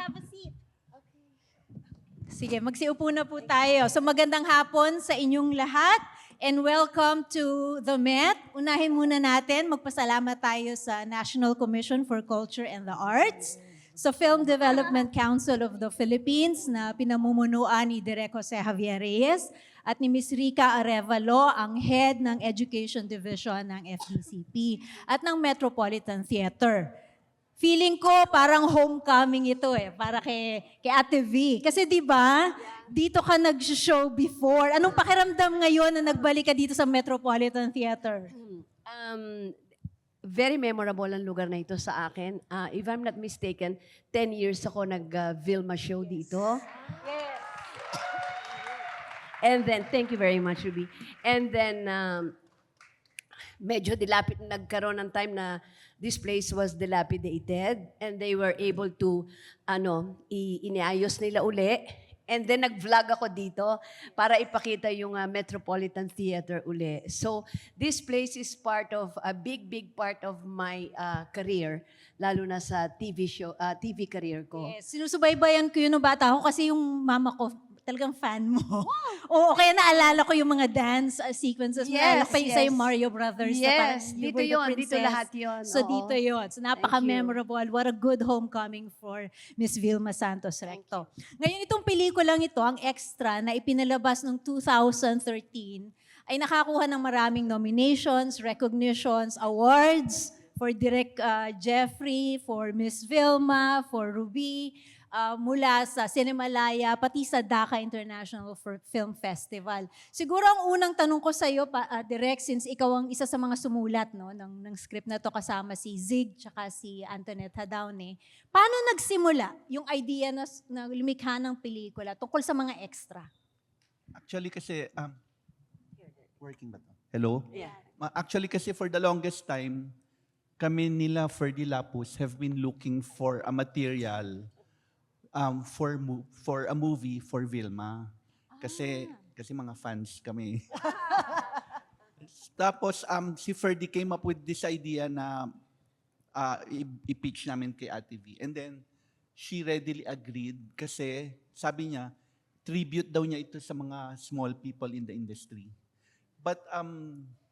have a seat. Sige, magsiupo na po tayo. So magandang hapon sa inyong lahat and welcome to the Met. Unahin muna natin, magpasalamat tayo sa National Commission for Culture and the Arts, sa Film Development Council of the Philippines na pinamumunuan ni Direk Jose Javier Reyes at ni Ms. Rica Arevalo, ang head ng Education Division ng FDCP at ng Metropolitan Theater. Feeling ko parang homecoming ito para kay Ate V. Kasi di ba, dito ka nag-show before. Anong pakiramdam ngayon na nagbalik ka dito sa Metropolitan Theater? Very memorable ang lugar na ito sa akin. If I'm not mistaken, 10 years ako nag-Vilma show dito. Yes. And then, thank you very much, Ruby. And then, medyo dilapit, nagkaroon ng time na this place was dilapidated and they were able to, iniayos nila uli. And then, nag-vlog ako dito para ipakita yung Metropolitan Theater uli. So, this place is part of, a big part of my career, lalo na sa TV career ko. Yes. Sinusubaybayan ko yun nung bata ako kasi yung mama ko, talagang fan mo. Oo, kaya naalala ko yung mga dance sequences. Naalala ko pa yung isa yung Mario Brothers. Na parang Yes, you dito were the yun. Dito princess. lahat yun. So Oo. dito yun. So napaka-memorable. What a good homecoming for Miss Vilma Santos Recto. Ngayon itong pelikulang ito, ang Extra, na ipinalabas noong 2013, ay nakakuha ng maraming nominations, recognitions, awards for Direk Jeffrey, for Miss Vilma, for Ruby, mula sa Cinemalaya, pati sa Dhaka International Film Festival. Siguro ang unang tanong ko sa iyo, Direk, since ikaw ang isa sa mga sumulat ng script na to kasama si Zig tsaka si Antoinette Hadaune, paano nagsimula yung idea na lumikha ng pelikula tungkol sa mga extra? Actually kasi, working ba to? Hello? Yeah. Actually kasi for the longest time, kami nila Ferdy Lapus have been looking for a material for a movie for Vilma. Kasi mga fans kami. Tapos si Ferdy came up with this idea na i-pitch namin kay Ate V. And then she readily agreed kasi sabi niya, tribute daw niya ito sa mga small people in the industry. But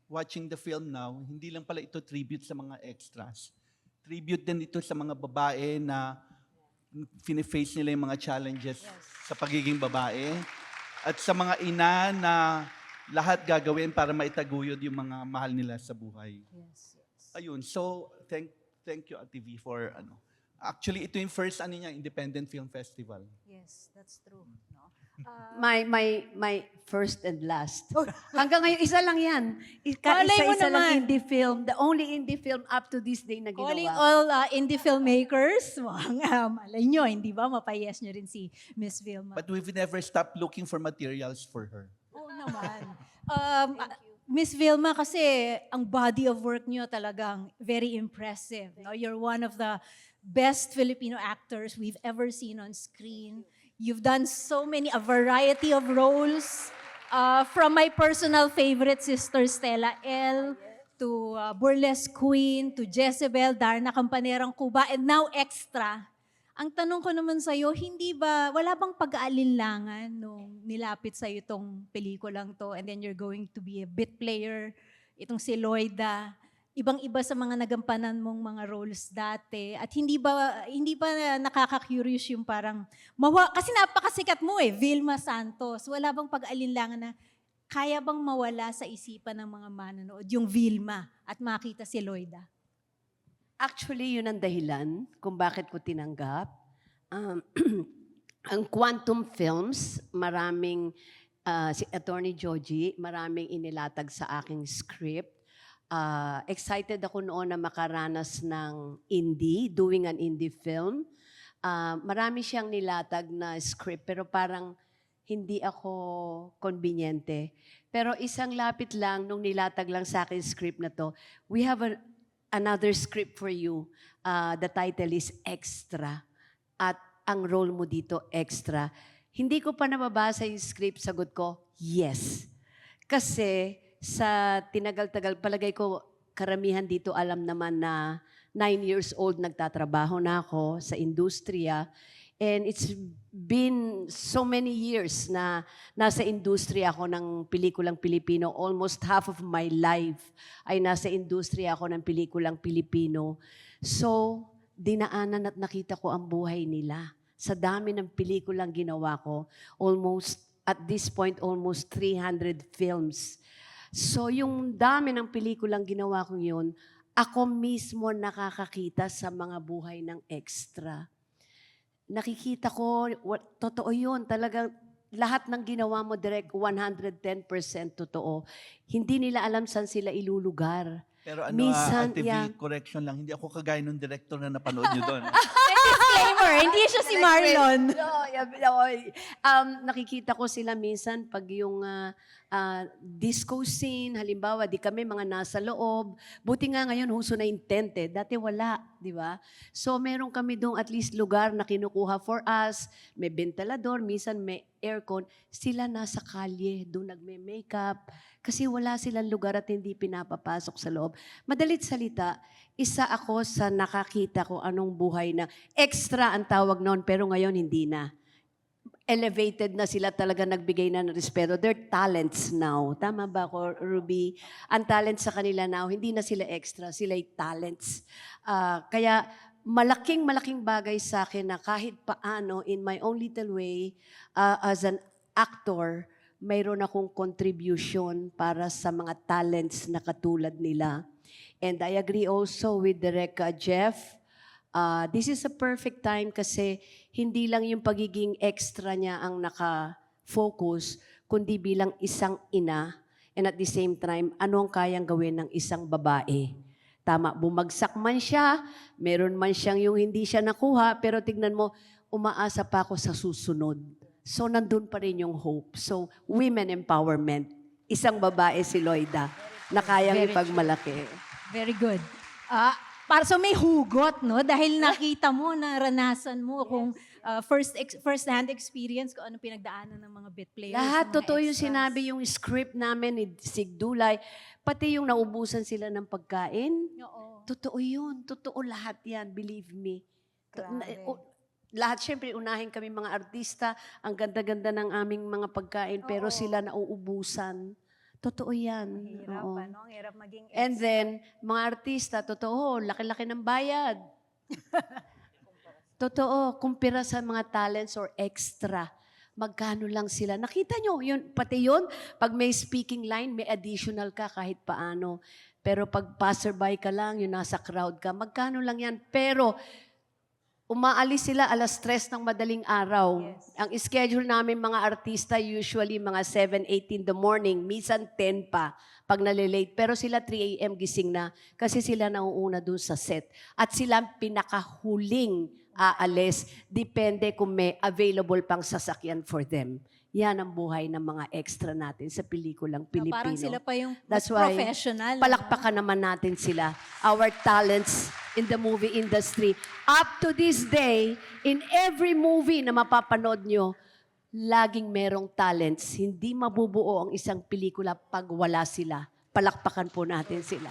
watching the film now, hindi lang pala ito tribute sa mga extras. Tribute din ito sa mga babae na fini-face nila yung mga challenges sa pagiging babae. At sa mga ina na lahat gagawin para maitaguyod yung mga mahal nila sa buhay. Yes. Ayun, so thank you Ate V for Actually, ito yung first Independent Film Festival. Yes, that's true. No? My first and last. Hanggang ngayon, isa lang yan. Malay mo Isa lang naman. indie film. The only indie film up to this day na Calling ginawa. all indie filmmakers, malay nyo, hindi ba? Mapayes nyo rin si Miss Vilma. But we've never stopped looking for materials for her. Oo naman. Miss Vilma, kasi ang body of work nyo talagang very impressive. No? You're one of the best Filipino actors we've ever seen on screen. You've done a variety of roles, from my personal favorite, Sister Stella L., to Burlesque Queen, to Jezebel, Darna Campanerang Cuba, and now Extra. Ang tanong ko naman sa'yo, wala bang pag-aalinlangan nung nilapit sa'yo itong pelikulang to, and then you're going to be a bit player, itong si Loida, ibang-iba sa mga nagampanan mong mga roles dati, at hindi ba nakaka-curious yung parang, kasi napakasikat mo Vilma Santos, wala bang pag-aalinlangan na kaya bang mawala sa isipan ng mga manonood yung Vilma at makita si Loida? Actually, yun ang dahilan kung bakit ko tinanggap. Ang Quantum Films, si Attorney Joji, maraming inilatag sa aking script. Excited ako noon na makaranas ng doing an indie film. Marami siyang nilatag na script, pero parang hindi ako konbinyente. Pero isang lapit lang, nung nilatag lang sa akin script na to, we have another script for you. The title is Extra. At ang role mo dito, Extra. Hindi ko pa nababasa yung script, sagot ko, yes. Kasi sa tinagal-tagal, palagay ko, karamihan dito alam naman na 9 years old nagtatrabaho na ako sa industriya. And it's been so many years na nasa industriya ako ng pelikulang Pilipino. Almost half of my life ay nasa industriya ako ng pelikulang Pilipino. So, dinaanan at nakita ko ang buhay nila. Sa dami ng pelikulang ginawa ko, at this point, almost 300 films. So, yung dami ng pelikulang ginawa ko yun, ako mismo nakakakita sa mga buhay ng extra. Nakikita ko, totoo yun, talagang lahat ng ginawa mo direct 110% totoo. Hindi nila alam saan sila ilulugar. Pero ano, Minsan, TV, yeah. correction lang, hindi ako kagaya ng director na napanood nyo doon. Disclaimer, hindi siya si Marlon. Nakikita ko sila minsan pag yung disco scene, halimbawa, di kami mga nasa loob. Buti nga ngayon, huso na intent eh. Dati wala, di ba? So meron kami doon at least lugar na kinukuha for us. May ventilador, minsan may aircon. Sila nasa kalye, doon nagme-makeup. Kasi wala silang lugar at hindi pinapapasok sa loob. Madalit salita, isa ako sa nakakita ko anong buhay na extra ang tawag noon, pero ngayon hindi na. Elevated na sila, talaga nagbigay na ng respeto. They're talents now. Tama ba ako, Ruby? Ang talent sa kanila now, hindi na sila extra, sila'y talents. Kaya malaking bagay sa akin na kahit paano, in my own little way, as an actor, mayroon akong contribution para sa mga talents na katulad nila. And I agree also with Direk Jeff. This is a perfect time kasi hindi lang yung pagiging extra niya ang naka-focus, kundi bilang isang ina. And at the same time, ano ang kayang gawin ng isang babae? Tama, bumagsak man siya, meron man siyang yung hindi siya nakuha, pero tignan mo, umaasa pa ako sa susunod. So, nandun pa rin yung hope. So, women empowerment. Isang babae si Loida na kayang Very ipagmalaki. Very good. Para so may hugot, no? Dahil nakita mo, naranasan mo kung first-hand experience kung ano pinagdaanan ng mga bit players. Lahat, ng mga totoo yung extras. sinabi, yung script namin ni Sig Dulay, pati yung naubusan sila ng pagkain. Oo. Totoo yun. Totoo lahat yan, believe me. Grabe. Lahat, syempre, unahin kami mga artista, ang ganda-ganda ng aming mga pagkain, pero Oo. sila nauubusan. Totoo yan. Hirap, Oo. ano? Ang hirap maging And then, mga artista, totoo, laki-laki ng bayad. Totoo, kumpira sa mga talents or extra, magkano lang sila. Nakita nyo, yun, pati yun, pag may speaking line, may additional ka kahit paano. Pero pag passerby ka lang, yung nasa crowd ka, magkano lang yan. Pero, umaalis sila 3:00 ng madaling araw. Yes. Ang schedule namin mga artista usually mga 7, 8 in the morning, minsan 10 pa pag nalilate. Pero sila 3 a.m. gising na kasi sila nauuna dun sa set. At sila ang pinakahuling aalis. Depende kung may available pang sasakyan for them. Yan ang buhay ng mga extra natin sa pelikulang Pilipino. Parang sila pa yung That's mas why professional. palakpakan naman natin sila. Our talents in the movie industry. Up to this day, in every movie na mapapanood nyo, laging merong talents. Hindi mabubuo ang isang pelikula pag wala sila. Palakpakan po natin sila.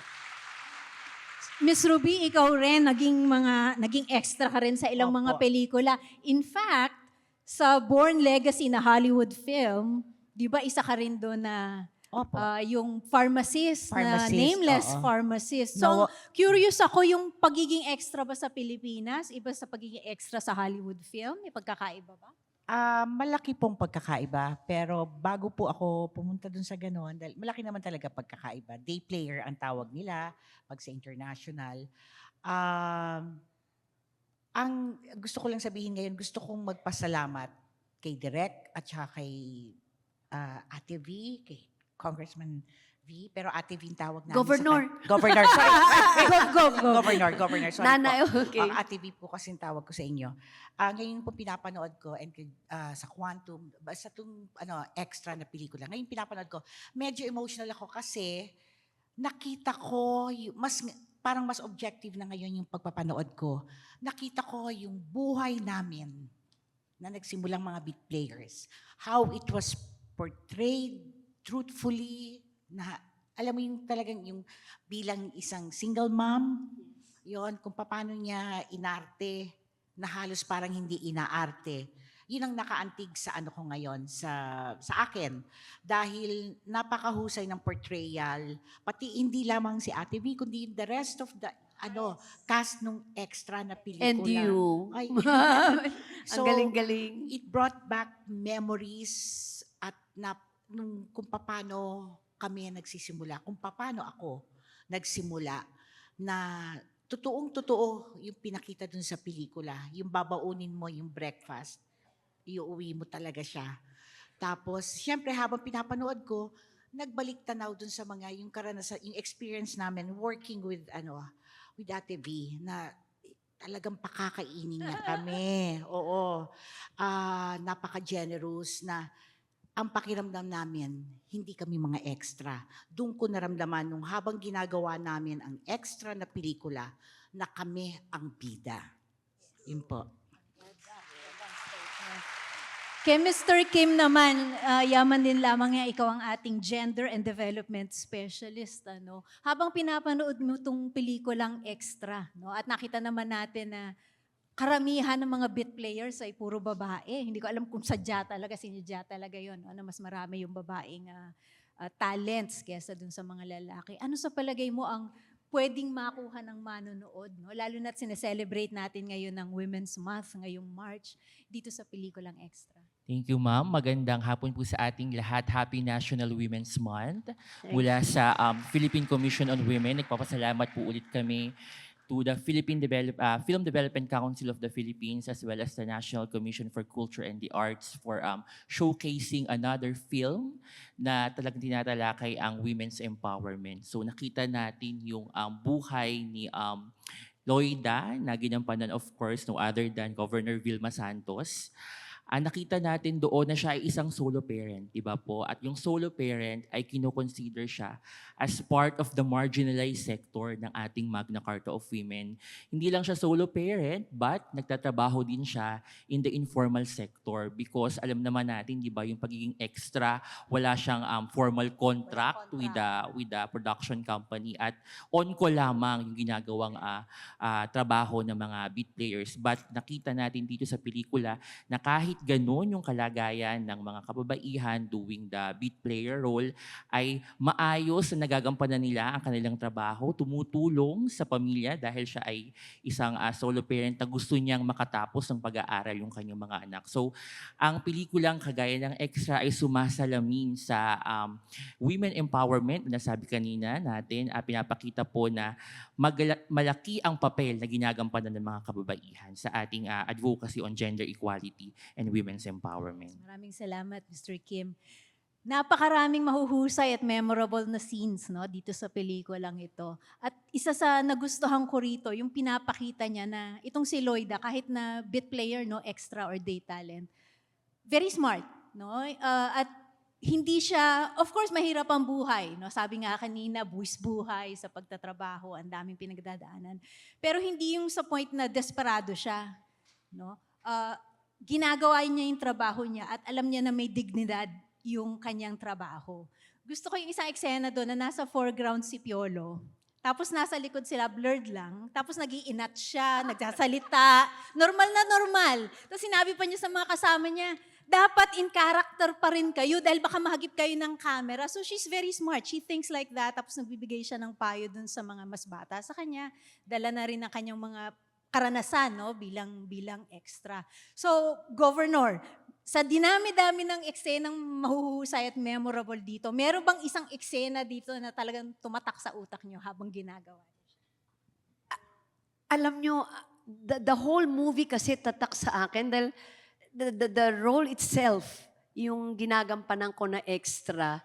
Miss Ruby, ikaw rin naging extra ka rin sa ilang mga Opo. pelikula. In fact, sa Born Legacy na Hollywood film, 'di ba isa ka rin doon na Opo. yung pharmacist, na Pharmacist, nameless oo. pharmacist. So, No. curious ako yung pagiging extra ba sa Pilipinas, iba sa pagiging extra sa Hollywood film? May pagkakaiba ba? Malaki pong pagkakaiba, pero bago po ako pumunta dun sa gano'n, dahil malaki naman talaga pagkakaiba. Day player ang tawag nila pag sa international. Ang gusto ko lang sabihin ngayon, gusto kong magpasalamat kay Direk at saka kay Ate V, kay Congressman V, pero Ate V ang tawag namin Governor. Governor, sorry. Go. Governor, sorry Nanay, po. okay. Ate V po kasi ang tawag ko sa inyo. Ngayon po pinapanood ko and sa Quantum, basta itong extra na pelikula. Ngayon pinapanood ko, medyo emotional ako kasi nakita ko, parang mas objective na ngayon yung pagpapanood ko. Nakita ko yung buhay namin na nagsimulang mga beat players. How it was portrayed truthfully, na alam mo yung talagang yung bilang isang single mom, yon kung paano niya inarte na halos parang hindi inaarte. Yun ang nakaantig sa ano ko ngayon, sa akin. Dahil napakahusay ng portrayal, pati hindi lamang si Ate V, kundi the rest of the cast nung extra na pelikula. And you. Ay. Ang galing-galing. It brought back memories at kung paano kami nagsisimula, kung paano ako nagsimula na totoong-totoo yung pinakita dun sa pelikula. Yung babaunin mo yung breakfast, iuwi mo talaga siya. Tapos, siyempre habang pinapanood ko, nagbalik tanaw dun sa mga yung karanasan, yung experience namin working with with Ate V na talagang pakakainin niya kami. Oo. Napaka-generous na ang pakiramdam namin, hindi kami mga extra. Doon ko naramdaman nung habang ginagawa namin ang extra na pelikula na kami ang bida. Yun po. Kay Mr. Kim naman, yaman din lamang nga ikaw ang ating gender and development specialist. Habang pinapanood mo itong pelikulang extra, at nakita naman natin na karamihan ng mga bit players ay puro babae. Hindi ko alam kung sinadya talaga yun. Na mas marami yung babaeng talents kesa dun sa mga lalaki. Ano sa palagay mo ang pwedeng makuha ng manonood? Lalo na't sineselebrate natin ngayon ng Women's Month, ngayong March, dito sa pelikulang extra. Thank you, ma'am. Magandang hapon po sa ating lahat. Happy National Women's Month. Mula sa Philippine Commission on Women, nagpapasalamat po ulit kami to the Film Development Council of the Philippines as well as the National Commission for Culture and the Arts for showcasing another film na talagang tinatalakay ang women's empowerment. So nakita natin yung buhay ni Loida na ginampanan of course no other than Governor Vilma Santos. Nakita natin doon na siya ay isang solo parent, di ba po? At yung solo parent ay kinoconsider siya as part of the marginalized sector ng ating Magna Carta of Women. Hindi lang siya solo parent, but nagtatrabaho din siya in the informal sector because alam naman natin, di ba, yung pagiging extra, wala siyang formal contract with the production company at on-call lamang yung ginagawang trabaho ng mga beat players. But nakita natin dito sa pelikula na kahit ganun yung kalagayan ng mga kababaihan doing the beat player role ay maayos na nagagampanan nila ang kanilang trabaho, tumutulong sa pamilya dahil siya ay isang solo parent na gusto niyang makatapos ng pag-aaral yung kanyang mga anak. So, ang pelikulang kagaya ng extra ay sumasalamin sa women empowerment na sabi kanina natin, pinapakita po na malaki ang papel na ginagampanan ng mga kababaihan sa ating advocacy on gender equality and women's empowerment. Maraming salamat, Mr. Kim. Napakaraming mahuhusay at memorable na scenes dito sa pelikulang ito. At isa sa nagustuhan ko rito, yung pinapakita niya na itong si Loida, kahit na bit player, extra or day talent, very smart. At hindi siya, of course, mahirap ang buhay. Sabi nga kanina, buwis buhay sa pagtatrabaho, ang daming pinagdadaanan. Pero hindi yung sa point na desperado siya. Ginagawa niya yung trabaho niya at alam niya na may dignidad yung kanyang trabaho. Gusto ko yung isang eksena doon na nasa foreground si Piolo, tapos nasa likod sila, blurred lang, tapos nag-iinat siya, nagsasalita, normal na normal. Tapos sinabi pa niya sa mga kasama niya, dapat in character pa rin kayo dahil baka mahagip kayo ng camera. So she's very smart. She thinks like that, tapos nagbibigay siya ng payo doon sa mga mas bata sa kanya. Dala na rin ang kanyang mga karanasan bilang extra. So, Governor, sa dinami-dami ng eksenang mahuhusay at memorable dito, meron bang isang eksena dito na talagang tumatak sa utak nyo habang ginagawa? Alam nyo, the whole movie kasi tatak sa akin dahil the role itself, yung ginagampanan ko na extra,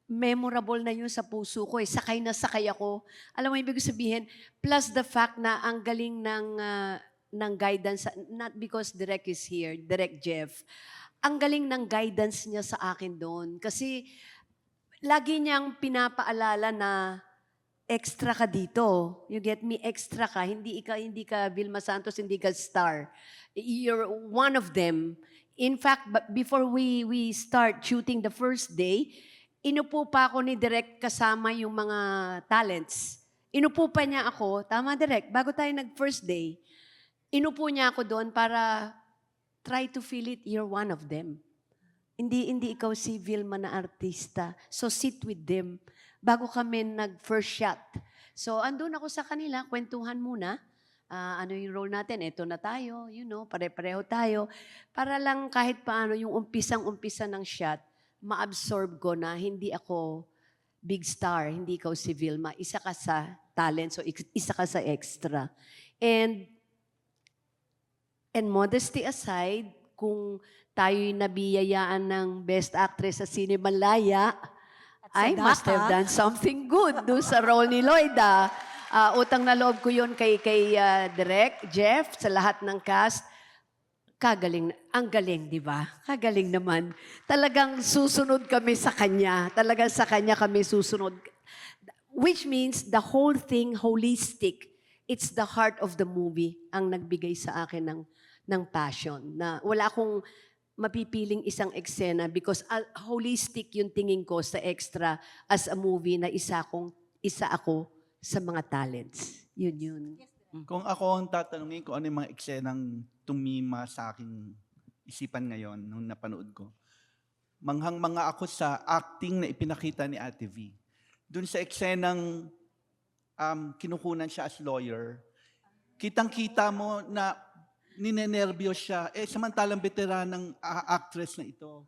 memorable na yun sa puso ko. Sakay na sakay ako. Alam mo, ibig sabihin, plus the fact na ang galing ng guidance, not because Direk is here, Direk Jeff, ang galing ng guidance niya sa akin doon. Kasi lagi niyang pinapaalala na extra ka dito. You get me? Extra ka. Hindi ka Vilma Santos, hindi ka star. You're one of them. In fact, before we start shooting the first day, inupo pa ako ni Direk kasama yung mga talents. Inupo pa niya ako, tama Direk, bago tayo nag-first day. Inupo niya ako doon para try to feel it, you're one of them. Hindi ikaw si Vilma na artista. So sit with them. Bago kami nag-first shot. So andun ako sa kanila, kwentuhan muna. Ano yung role natin? Ito na tayo, pare-pareho tayo. Para lang kahit paano yung umpisang-umpisa ng shot, ma-absorb ko na hindi ako big star, hindi ikaw si Vilma. Isa ka sa talent, so isa ka sa extra. And modesty aside, kung tayo'y nabiyayaan ng Best Actress sa Cinemalaya, I must have done something good doon sa role ni Lloyda. Utang na loob ko yun kay Direk, Jeff, sa lahat ng cast. Kagaling, ang galing, di ba? Kagaling naman. Talagang susunod kami sa kanya. Talagang sa kanya kami susunod. Which means the whole thing holistic. It's the heart of the movie ang nagbigay sa akin ng passion. Na wala akong mapipiling isang eksena because holistic yung tingin ko sa extra as a movie na isa ako sa mga talents. Yun. Kung ako ang tatanungin kung ano yung mga eksenang tumima sa aking isipan ngayon nung napanood ko, manghang-manga ako sa acting na ipinakita ni Ate V. Doon sa eksenang kinukunan siya as lawyer, kitang-kita mo na ninenervyos siya. Samantalang veteranang actress na ito.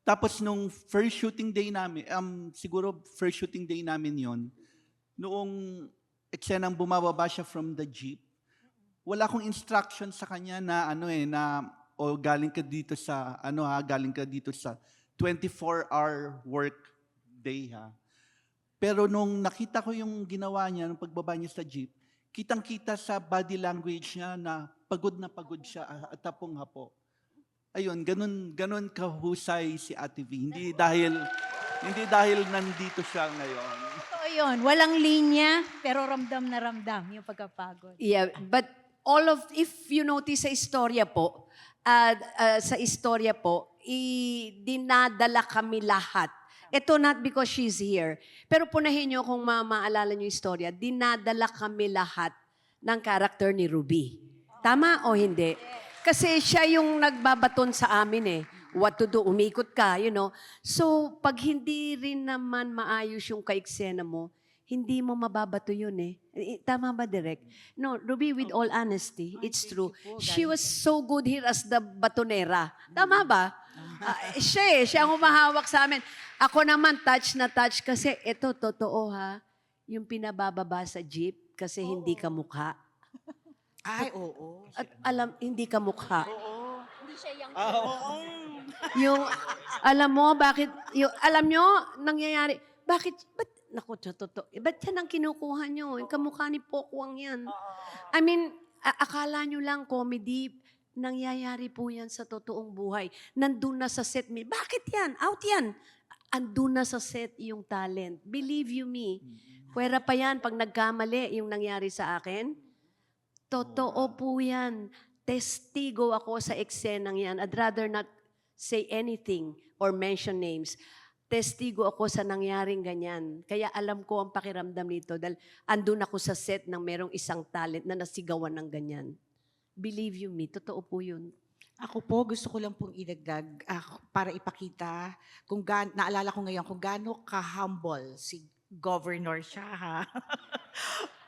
Tapos nung first shooting day namin, siguro first shooting day namin yon, noong eksenang bumababa siya from the jeep, wala akong instruction sa kanya na galing ka dito sa galing ka dito sa 24-hour work day ha. Pero nung nakita ko yung ginawa niya nung pagbaba niya sa jeep, kitang-kita sa body language niya na pagod siya at tapong-hapo. Ayun, ganun kahusay si Ate V. Hindi dahil nandito siya ngayon. Totoo yun. Walang linya, pero ramdam na ramdam yung pagkapagod. Yeah, but if you notice sa istorya po, dinadala kami lahat. Ito not because she's here. Pero punahin nyo kung maalala nyo yung istorya, dinadala kami lahat ng karakter ni Ruby. Tama o hindi? Kasi siya yung nagbabaton sa amin eh. What to do, umikot ka, So, pag hindi rin naman maayos yung kaiksena mo, hindi mo mababato yun eh. Tama ba, Direk? No, Ruby, with all honesty, it's true. She was so good here as the batonera. Tama ba? Siya ang humahawak sa amin. Ako naman, touch na touch kasi ito, totoo ha, yung pinabababa sa jeep kasi hindi ka mukha. Ay, oo. At hindi ka mukha. Hindi siya yung... Yung, alam mo, alam nyo, nangyayari, ba't yan ang kinukuha nyo? Yung kamukha ni Pokwang yan. I mean, akala nyo lang comedy, nangyayari po yan sa totoong buhay. Nandun na sa set, bakit yan? Out yan. Andun na sa set yung talent. Believe you me. Pwera pa yan pag nagkamali yung nangyari sa akin. Totoo po yan. Testigo ako sa eksenang yan. I'd rather not say anything or mention names. Testigo ako sa nangyaring ganyan. Kaya alam ko ang pakiramdam nito dahil andun ako sa set ng merong isang talent na nasigawan ng ganyan. Believe you me, totoo po yun. Ako po, gusto ko lang pong idagdag para ipakita naalala ko ngayon kung gaano ka-humble si governor siya ha.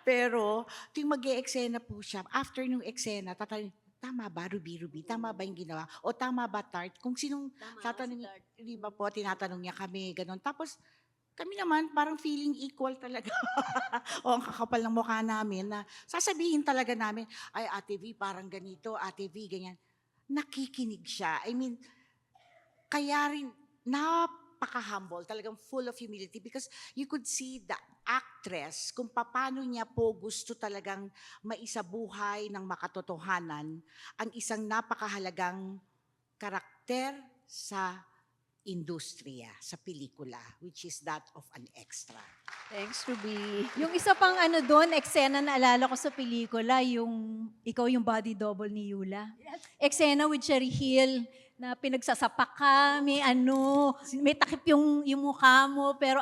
Pero, tuwing mag-e-eksena po siya, after nung eksena, tama ba, Ruby? Tama ba yung ginawa? O tama ba, Tart? Kung sinong tatanungin, di ba po, tinatanong niya kami, ganun. Tapos, kami naman, parang feeling equal talaga. O ang kakapal ng mukha namin na sasabihin talaga namin, ay, Ate V, parang ganito, Ate V, ganyan. Nakikinig siya. I mean, kaya rin, napaka-humble, talagang full of humility because you could see the actress kung paano niya po gusto talagang maisabuhay ng makatotohanan ang isang napakahalagang karakter sa industriya, sa pelikula, which is that of an extra. Thanks, Ruby. Yung isa pang doon, eksena na alala ko sa pelikula, yung ikaw yung body double ni Yula. Eksena with Cherry Hill, na pinagsasapak ka, may takip yung mukha mo, pero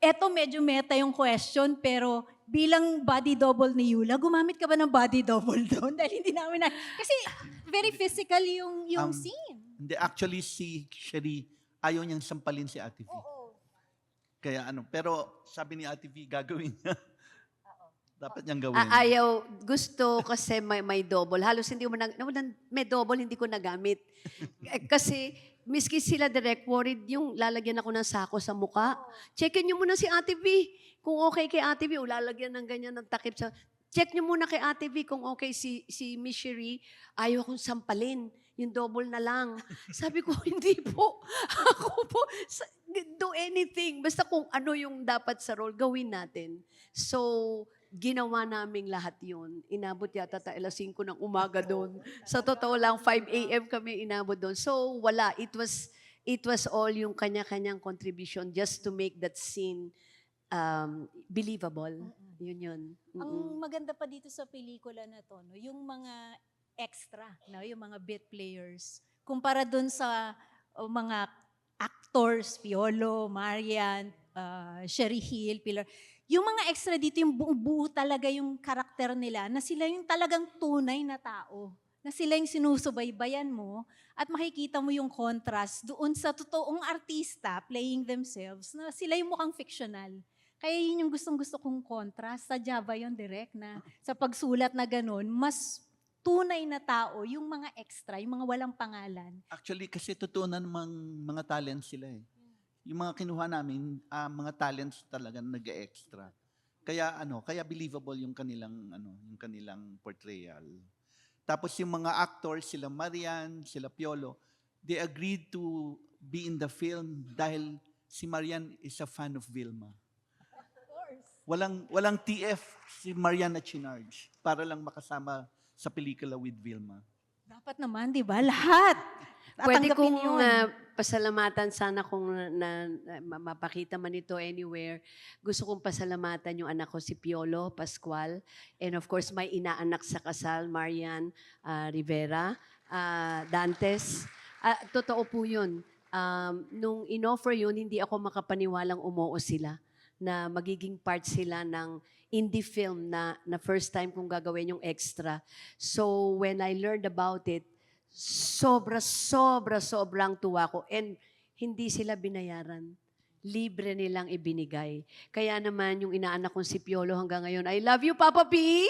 eto medyo meta yung question, pero bilang body double ni Yula, gumamit ka ba ng body double doon? Dahil hindi namin na... Kasi very physical yung scene. Hindi, actually si Sherry, ayaw niyang sampalin si Ate V. Kaya pero sabi ni Ate V, gagawin niya. Dapat niyang gawin. Ayaw, gusto kasi may double. Halos hindi mo may double, hindi ko nagamit. Kasi, miski sila direct worried yung lalagyan ako ng sako sa muka. Checkin niyo muna si Ate V. Kung okay kay Ate V, o lalagyan ng ganyan ng takip sa... Check niyo muna kay Ate V kung okay si Miss Sherry. Ayaw kong sampalin. Yung double na lang. Sabi ko, hindi po. Ako po, do anything. Basta kung ano yung dapat sa role, gawin natin. So, ginawa naming lahat yun. Inabot yata tayo alas 5 ng umaga doon. Sa totoo lang, 5 a.m. kami inabot doon. So, wala. It was all yung kanya-kanyang contribution just to make that scene believable. Yun. Ang maganda pa dito sa pelikula na to, no, yung mga extra, no, yung mga bit players, kumpara dun sa mga actors, Piolo, Marian, Sherry Hill, Pilar, yung mga extra dito, yung buo talaga yung karakter nila, na sila yung talagang tunay na tao, na sila yung sinusubaybayan mo, at makikita mo yung contrast doon sa totoong artista playing themselves, na sila yung mukhang fictional. Kaya yun yung gustong-gusto kong contrast. Sa Java yun, direct, na sa pagsulat na ganun, mas tunay na tao, yung mga extra, yung mga walang pangalan. Actually, kasi totoo na namang mga talents sila eh. Yung mga kinuha namin, mga talents talaga nag-extra. Kaya believable yung kanilang portrayal. Tapos yung mga actors, sila Marian, sila Piolo, they agreed to be in the film dahil si Marian is a fan of Vilma. Walang TF si Marian na chinarge para lang makasama sa pelikula with Vilma. Dapat naman, di ba? Lahat. Pwede Tatanggapin kong yun. pasalamatan sana kung mapakita man ito anywhere. Gusto kong pasalamatan yung anak ko si Piolo Pascual. And of course, may inaanak sa kasal, Marian Rivera, Dantes. Totoo po yun. Nung inoffer yun, hindi ako makapaniwalang umuo sila na magiging part sila ng indie film na first time kong gagawin yung extra. So when I learned about it, sobrang tuwa ko. And hindi sila binayaran. Libre nilang ibinigay. Kaya naman yung inaanak kong si Piolo hanggang ngayon, I love you, Papa P!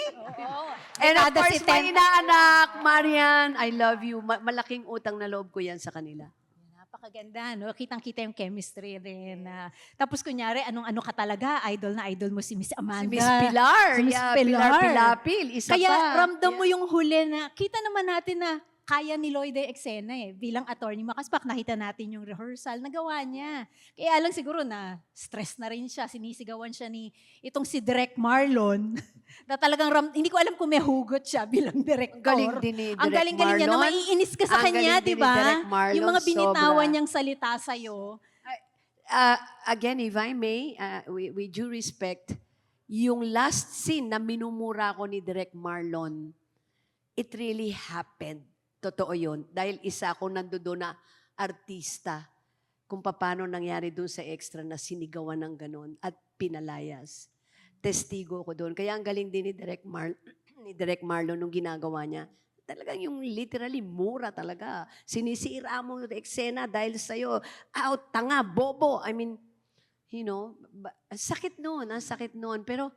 And of Kada course, si my Tem- inaanak, Marian, I love you. Malaking utang na loob ko yan sa kanila. Napakaganda, no? Kitang-kita yung chemistry rin. Tapos kunyari, anong-ano ka talaga, idol na idol mo si Miss Amanda. Si Miss Pilar. Si Miss Yeah, Pilar. Pilar Pilapil. Isa Kaya pa. ramdam mo yung huli na, kita naman natin na kaya ni Lloyd yung eksena eh. Bilang attorney, makaspak, nakita natin yung rehearsal, nagawa niya. Kaya lang siguro na stress na rin siya, sinisigawan siya ni itong si Direk Marlon, na talagang, hindi ko alam kung may hugot siya bilang director. Ang galing din ni Ang Direk galing-galing niya, na Marlon. maiinis ka sa Ang kanya, galing din di ni ba? Direk Marlon, Yung mga binitawan sobra. niyang salita sa'yo. Again, if I may, with due respect, yung last scene na minumura ko ni Direk Marlon, it really happened. Totoo yun. Dahil isa ako nandoon na artista kung paano nangyari doon sa extra na sinigawan ng ganon at pinalayas. Testigo ko doon. Kaya ang galing din ni Direk Marlon nung ginagawa niya. Talagang yung literally mura talaga. Sinisira mo yung eksena dahil sa'yo, out, tanga, bobo. I mean, you know, sakit noon. Pero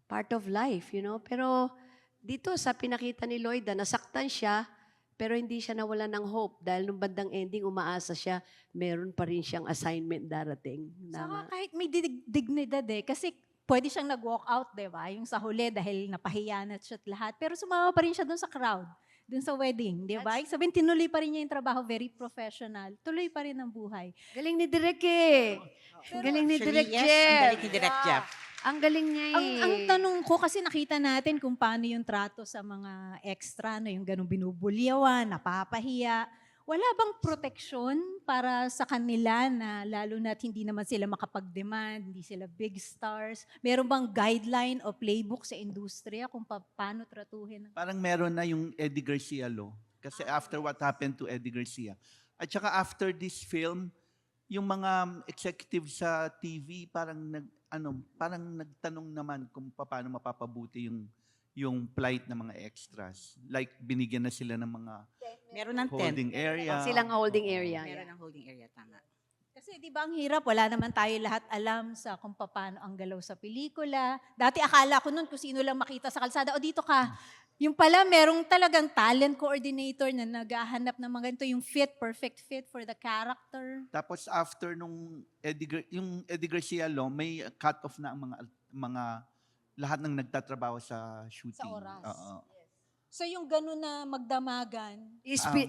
part of life, you know. Pero dito sa pinakita ni Lloyd, nasaktan siya, pero hindi siya nawalan ng hope dahil nung bandang ending, umaasa siya, meron pa rin siyang assignment darating. Saka kahit may dignidad eh, kasi pwede siyang nag-walk out, di ba? Yung sa huli dahil napahiya na siya at lahat. Pero sumama pa rin siya dun sa crowd, dun sa wedding, di ba? Sabihin, tinuloy pa rin niya yung trabaho, very professional. Tuloy pa rin ang buhay. Galing ni Direk eh. Galing ni Direk Yes, Jeff. ang galing ni Direk Jeff. Ang galing niya eh. Ang tanong ko, kasi nakita natin kung paano yung trato sa mga extra, no, yung ganong binubulyawan, napapahiya. Wala bang proteksyon para sa kanila na lalo na't hindi naman sila makapag-demand, hindi sila big stars? Meron bang guideline o playbook sa industriya kung paano tratuhin? Parang meron na yung Eddie Garcia law. Kasi after what happened to Eddie Garcia. At saka after this film, yung mga executive sa TV parang nagtanong naman kung paano mapapabuti yung plight ng mga extras. Like binigyan na sila ng mga Meron ng tent. holding area. Silang holding Oo. area. Meron ng holding area, tama. Kasi di ba ang hirap, wala naman tayo lahat alam sa kung paano ang galaw sa pelikula. Dati akala ko nun kung sino lang makita sa kalsada, o dito ka. Yung pala, merong talagang talent coordinator na naghahanap ng mga ganito, yung perfect fit for the character. Tapos after nung yung Eddie Garcia Law, may cut-off na ang mga lahat ng nagtatrabaho sa shooting. Sa oras. Oo. So yung gano'n na magdamagan,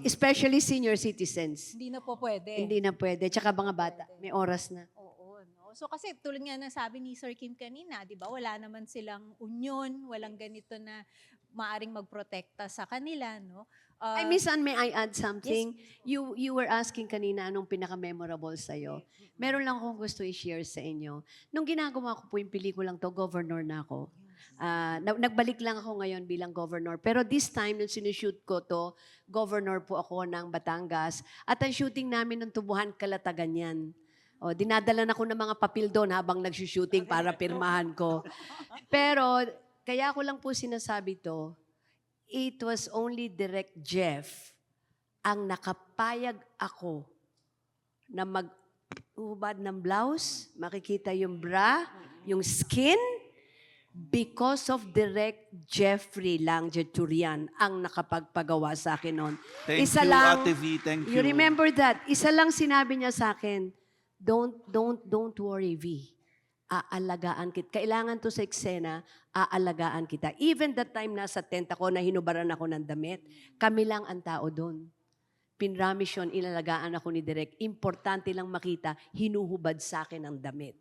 Especially senior citizens. hindi na po pwede. Hindi na pwede. Tsaka mga bata, may oras na. Oo, no? So kasi tulad nga ng sabi ni Sir Kim kanina, di ba, wala naman silang union, walang ganito na maaring magprotekta sa kanila, no? Ay, Miss Ann, may I add something? You were asking kanina anong pinaka-memorable sa'yo. Meron lang akong gusto i-share sa inyo. Nung ginagawa ko po yung pelikulang to, governor na ako. Nagbalik lang ako ngayon bilang governor. Pero this time, nung sinushoot ko to, governor po ako ng Batangas. At ang shooting namin ng Tubuhan, Kalatagan yan. O, dinadala na ko ng mga papel doon habang nagsushooting para pirmahan ko. Pero, kaya ko lang po sinasabi to, it was only Direct Jeff ang nakapayag ako na mag-uhubad ng blouse, makikita yung bra, yung skin, because of Direct Jeffrey lang Jeturian ang nakapagpagawa sa akin noon. Thank you, Ate V. Thank you. You remember that? Isa lang sinabi niya sa akin, don't worry, V. Aalagaan kita. Kailangan to sa eksena, aalagaan kita. Even that time nasa tent ako na hinubaran ako ng damit, kami lang ang tao doon. Pinramis yun, ilalagaan ako ni Direk. Importante lang makita, hinuhubad sa akin ang damit.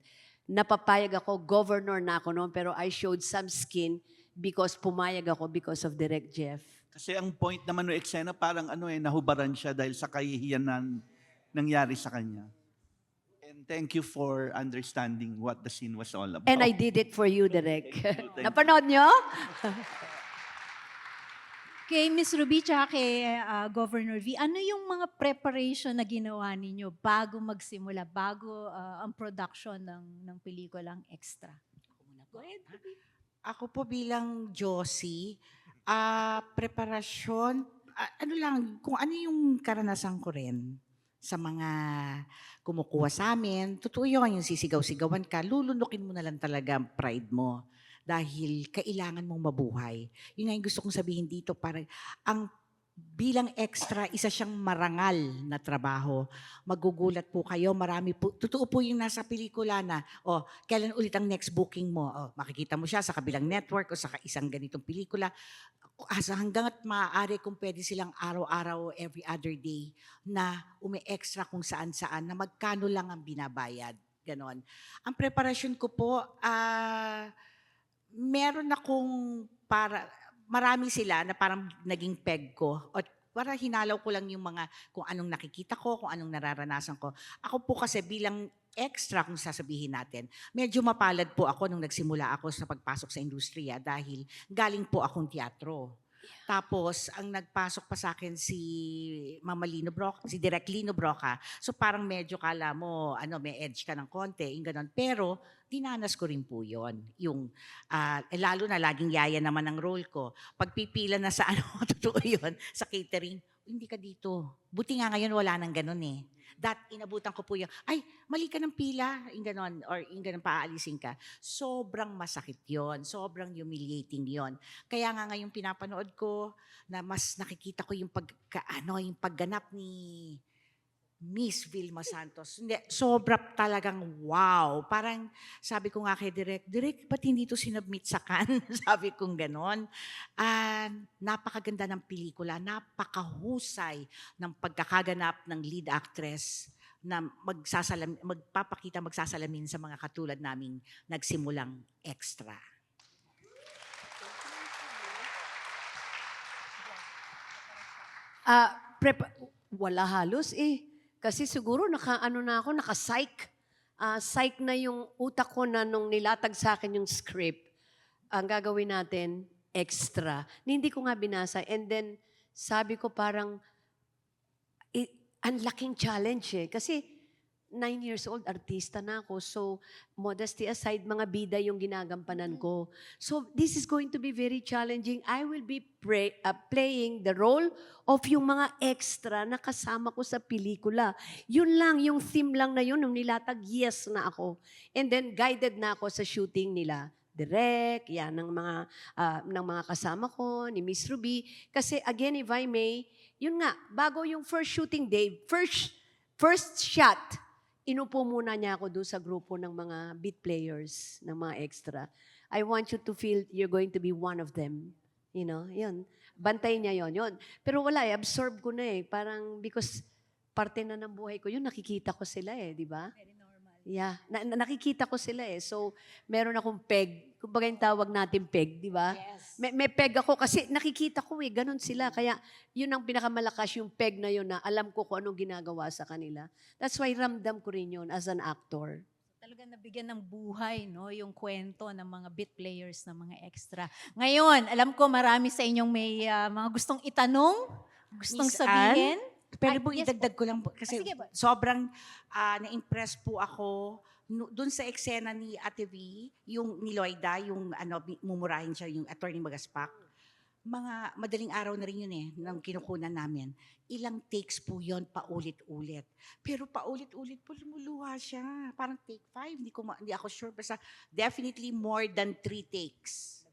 Napapayag ako, governor na ako noon, pero I showed some skin because pumayag ako because of Direk Jeff. Kasi ang point naman ng eksena, parang nahubaran siya dahil sa kahihiyan na nangyari sa kanya. And thank you for understanding what the scene was all about. And I did it for you, Direk. Thank you. Napanood nyo? Kay Miss Ruby tsaka kay Governor V, ano yung mga preparation na ginawa ninyo bago magsimula, bago ang production ng pelikulang Extra? Go ahead, Ruby. Ako po bilang Josie, preparasyon, kung ano yung karanasan ko rin sa mga kumukuha sa amin, totoo yun, yung sisigaw-sigawan ka, lulunukin mo na lang talaga ang pride mo dahil kailangan mong mabuhay. Yun nga yung gusto kong sabihin dito, parang ang bilang extra, isa siyang marangal na trabaho. Magugulat po kayo, marami po, totoo po yung nasa pelikula na, kailan ulit ang next booking mo? Makikita mo siya sa kabilang network o sa isang ganitong pelikula. Hanggang at maaari kung pwede silang araw-araw, every other day, na umi-extra kung saan-saan, na magkano lang ang binabayad. Ganon. Ang preparasyon ko po, meron akong marami sila na parang naging peg ko. O para hinalaw ko lang yung mga kung anong nakikita ko, kung anong nararanasan ko. Ako po kasi bilang extra kung sasabihin natin, medyo mapalad po ako nung nagsimula ako sa pagpasok sa industriya dahil galing po akong teatro. Tapos, ang nagpasok pa sa akin si Mama Lino Broca, si Direk Lino Broca. So parang medyo kala mo, may edge ka ng konti, yung ganun. Pero, dinanas ko rin po yun. Yung, lalo na, laging yaya naman ang role ko. Pagpipila na sa totoo yun, sa catering, hindi ka dito. Buti nga ngayon wala nang ganun eh. Inabutan ko po yung, mali ka ng pila, yung ganon, or yung ganon, paaalisin ka. Sobrang masakit yon, sobrang humiliating yon. Kaya nga ngayon pinapanood ko, na mas nakikita ko yung yung pagganap ni Miss Vilma Santos. Hindi, sobra talagang wow. Parang sabi ko nga kay Direk, ba't hindi ito sinubmit sa Cannes? Sabi kong ganon. Napakaganda ng pelikula, napakahusay ng pagkakaganap ng lead actress na magsasalamin sa mga katulad naming nagsimulang extra. Wala halos eh. Kasi siguro naka-psych. Psych na yung utak ko na nung nilatag sa akin yung script. Ang gagawin natin, extra. Hindi ko nga binasa. And then, sabi ko parang, ang laking challenge eh. Kasi, 9 years old, artista na ako. So, modesty aside, mga bida yung ginagampanan ko. So, this is going to be very challenging. I will be playing the role of yung mga extra na kasama ko sa pelikula. Yun lang, yung theme lang na yun, nung nilatag, yes na ako. And then, guided na ako sa shooting nila. Direct, yan, ng mga kasama ko, ni Miss Ruby. Kasi, again, if I may, yun nga, bago yung first shooting day, first shot, inupo muna niya ako doon sa grupo ng mga beat players, ng mga extra. I want you to feel you're going to be one of them. You know, yun. Bantay niya yun. Pero wala absorb ko na Parang because parte na ng buhay ko yun, nakikita ko sila di ba? Very normal. Yeah, nakikita ko sila So, meron akong peg. Kumbaga yung tawag natin peg, di ba? Yes. May peg ako kasi nakikita ko ganun sila. Kaya yun ang pinakamalakas, yung peg na yun na alam ko kung anong ginagawa sa kanila. That's why ramdam ko rin yun as an actor. Talagang nabigyan ng buhay, no, yung kwento ng mga beat players, ng mga extra. Ngayon, alam ko marami sa inyong may mga gustong itanong, gustong Miss sabihin. Pero po, Yes idagdag ko lang po, kasi sige ba? sobrang na-impress po ako doon sa eksena ni Ate V, yung ni Loida, yung mumurahin siya, yung attorney Magaspak. Mga madaling araw na rin yun nang kinukunan namin. Ilang takes po yon paulit-ulit. Pero paulit-ulit po lumuluha siya. Parang take 5, hindi ako sure. Basta definitely more than 3 takes.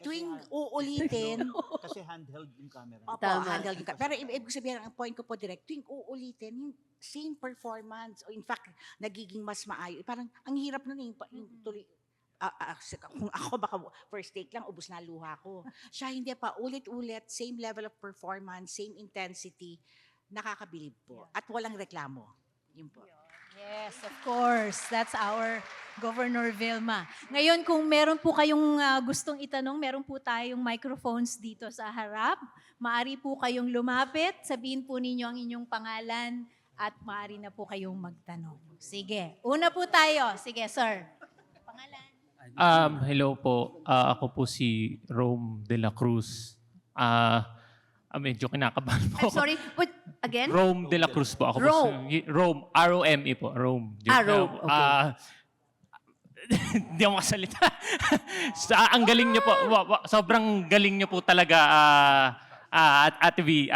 Tuwing uulitin, Kasi handheld yung camera. opo, Tama. handle yung pero ibig sabihin, ang point ko po direct, tuwing uulitin, yung same performance, o in fact, nagiging mas maayos. Parang, ang hirap nun yung tuloy, kung ako baka first take lang, ubos na luha ko. Siya hindi pa, ulit-ulit, same level of performance, same intensity, nakakabilib po. At walang reklamo. Yun po. Yes, of course. That's our Governor Vilma. Ngayon, kung meron po kayong gustong itanong, meron po tayong microphones dito sa harap. Maari po kayong lumapit, sabihin po ninyo ang inyong pangalan at maari na po kayong magtanong. Sige, una po tayo. Sige, sir. Pangalan? Hello po. Ako po si Rome de la Cruz. Medyo kinakabahan po I'm ako. sorry, but again? Rome de la Cruz po. Ako po Rome. Rome. R-O-M-E po. Rome. Rome. Okay. Hindi ako makasalita. Ang galing niyo po. Sobrang galing niyo po talaga, Ate V.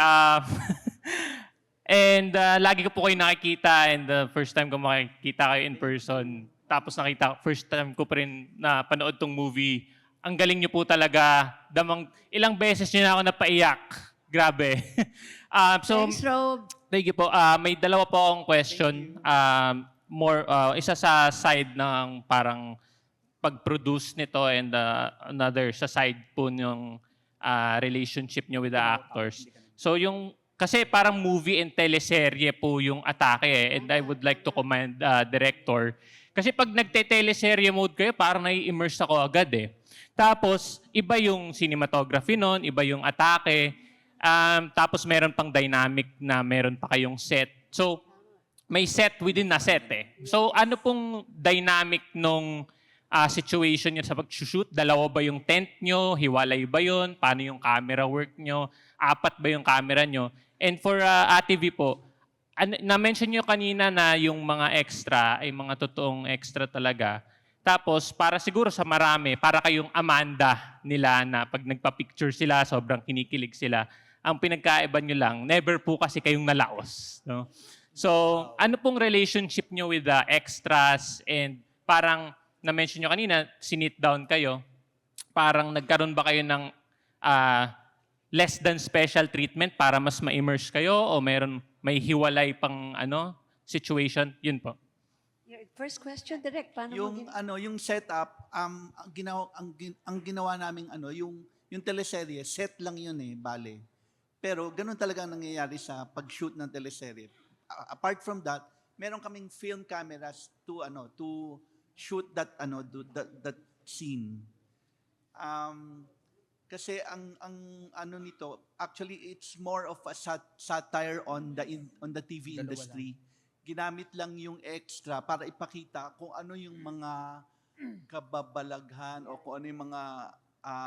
And lagi ko po kayo nakikita and the first time ko makikita kayo in person. Tapos first time ko pa rin na panood tong movie. Ang galing niyo po talaga. Ilang beses niyo na ako napaiyak. Grabe. Thanks, Rob. Thank you po. May dalawa po akong question. Isa sa side ng parang pag-produce nito and another sa side po ng relationship niyo with the actors. So kasi parang movie and teleserye po yung atake and I would like to commend director. Kasi pag nagte-teleserye mode kayo, parang nai-immerse ako agad Tapos, iba yung cinematography nun, iba yung atake. Tapos meron pang dynamic na meron pa kayong set. So, may set within na set So, ano pong dynamic nung situation nyo sa pag-shoot? Dalawa ba yung tent nyo? Hiwalay ba yun? Paano yung camera work nyo? 4 ba yung camera nyo? And for Ate V po, na-mention nyo kanina na yung mga extra ay mga totoong extra talaga. Tapos, para siguro sa marami, para kayong Amanda nila na pag nagpa-picture sila, sobrang kinikilig sila. Ang pinagkaiba nyo lang, never po kasi kayong nalaos. No? So, ano pong relationship nyo with the extras and parang, na-mention nyo kanina, sinit down kayo, parang nagkaroon ba kayo ng less than special treatment para mas ma-immerse kayo o may hiwalay pang situation? Yun po. Your first question, direct. Paano Yung setup, ang ginawa namin yung teleserye, set lang yun bale. Pero ganun talaga ang nangyayari sa pag-shoot ng teleserye. Apart from that, meron kaming film cameras to shoot that scene. Kasi ang nito, actually it's more of a satire on the TV industry. Ginamit lang yung extra para ipakita kung ano yung mga kababalaghan o kung ano yung mga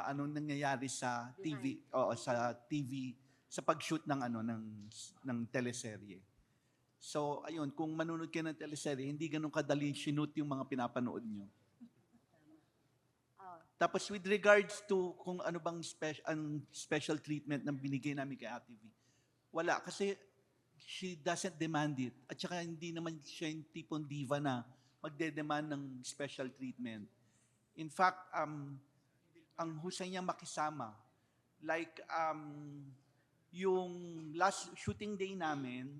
anong nangyayari sa TV sa pag-shoot ng ng teleserye. So, ayun, kung manunod kayo ng teleserye, hindi ganun kadali shoot yung mga pinapanood nyo. Tapos with regards to kung ano bang special treatment na binigay namin kay Ate V, wala. Kasi she doesn't demand it. At saka hindi naman siya yung tipong diva na magde-demand ng special treatment. In fact, ang husay niya makisama. Like, yung last shooting day namin,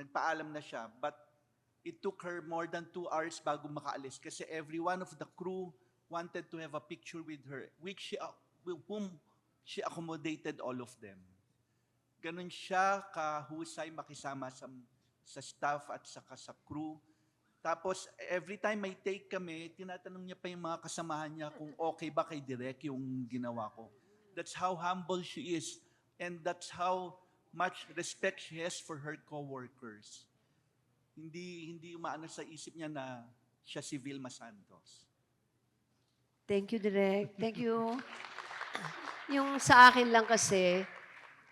nagpaalam na siya. But it took her more than 2 hours bago makaalis. Kasi every one of the crew wanted to have a picture with her, whom she accommodated all of them. Ganon siya kahusay makisama sa staff at saka sa crew. Tapos, every time may take kami, tinatanong niya pa yung mga kasamahan niya kung okay ba kay Direk yung ginawa ko. That's how humble she is. And that's how much respect she has for her co-workers. Hindi umaano sa isip niya na siya si Vilma Santos. Thank you, Direk. Thank you. Yung sa akin lang kasi,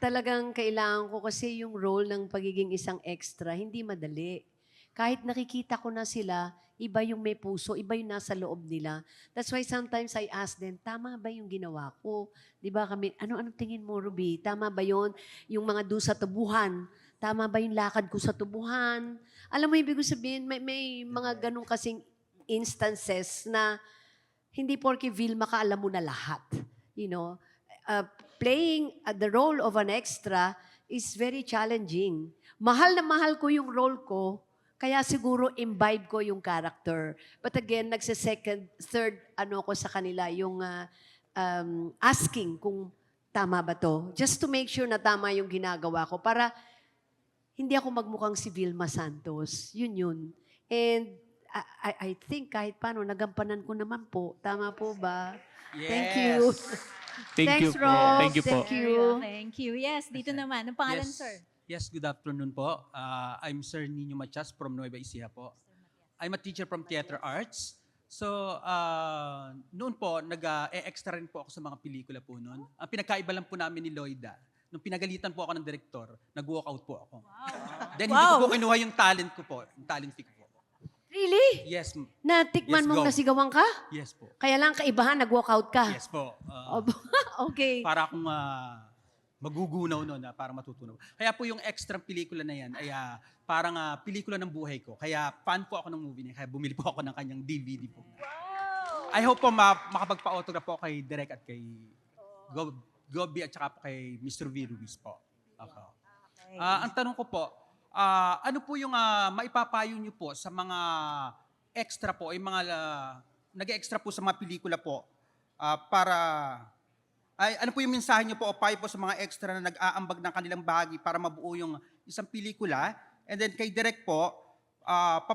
talagang kailangan ko kasi yung role ng pagiging isang extra, hindi madali. Kahit nakikita ko na sila, iba yung may puso, iba yung nasa loob nila. That's why sometimes I ask them, tama ba yung ginawa ko? Di ba kami, ano tingin mo, Ruby? Tama ba yun? Yung mga doon sa tubuhan, tama ba yung lakad ko sa tubuhan? Alam mo, ibig ko sabihin, may mga ganun kasing instances na hindi porke Vilma ka, alam mo na lahat. You know, playing the role of an extra is very challenging. Mahal na mahal ko yung role ko, kaya siguro imbibe ko yung character. But again, nagse-second, third, ko sa kanila, yung asking kung tama ba to. Just to make sure na tama yung ginagawa ko para hindi ako magmukhang si Vilma Santos. Yun. And I think kahit paano, nagampanan ko naman po. Tama po ba? Thank you. Thank you Thanks, po. Rob. Thank you po. Thank you. Thank you. Yes, dito naman. Ang pangalan, Yes. sir? Yes, good afternoon po. I'm Sir Nino Matias from Nueva Ecija po. I'm a teacher from Theater Arts. So, noon po, nag-extra rin po ako sa mga pelikula po noon. Ang pinagkaiba lang po namin ni Lloyda, nung pinagalitan po ako ng direktor, nag-walkout po ako. Then hindi ko po kinuha yung talent ko po, yung talent fee ko po. Really? Yes, Natikman Yes, mong go. nasigawan ka? yes po. Kaya lang kaibahan, nag-walkout ka. Yes po. Okay. Para akong magugunaw noon, para matutunaw. Kaya po yung extra pelikula na yan ay parang pelikula ng buhay ko. Kaya fan po ako ng movie niya. Kaya bumili po ako ng kanyang DVD po. I hope po makapagpa-autograph po kay Direk at kay Gobi at saka po kay Mr. V. Ruiz po. Okay. Ang tanong ko po, ano po yung maipapayo niyo po sa mga extra po, yung mga nag-extra po sa mga pelikula po para ano po yung mensahe niyo po o payo po sa mga extra na nag-aambag ng kanilang bahagi para mabuo yung isang pelikula? And then kay Direk po,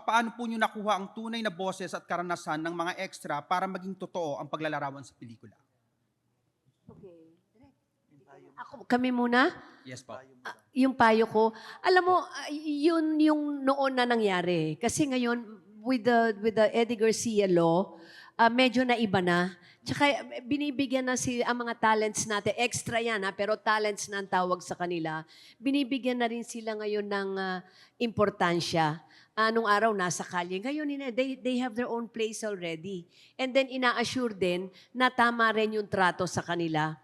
paano po niyo nakuha ang tunay na boses at karanasan ng mga extra para maging totoo ang paglalarawan sa pelikula? Kami muna? Yes po. Yung payo ko, alam mo, yun yung noon na nangyari. Kasi ngayon, with the Eddie Garcia law, medyo naiba na. Tsaka binibigyan na ang mga talents natin, extra yan pero talents na ang tawag sa kanila. Binibigyan na rin sila ngayon ng importansya. Nung araw, nasa kalye. Ngayon, they have their own place already. And then, ina-assure din na tama rin yung trato sa kanila.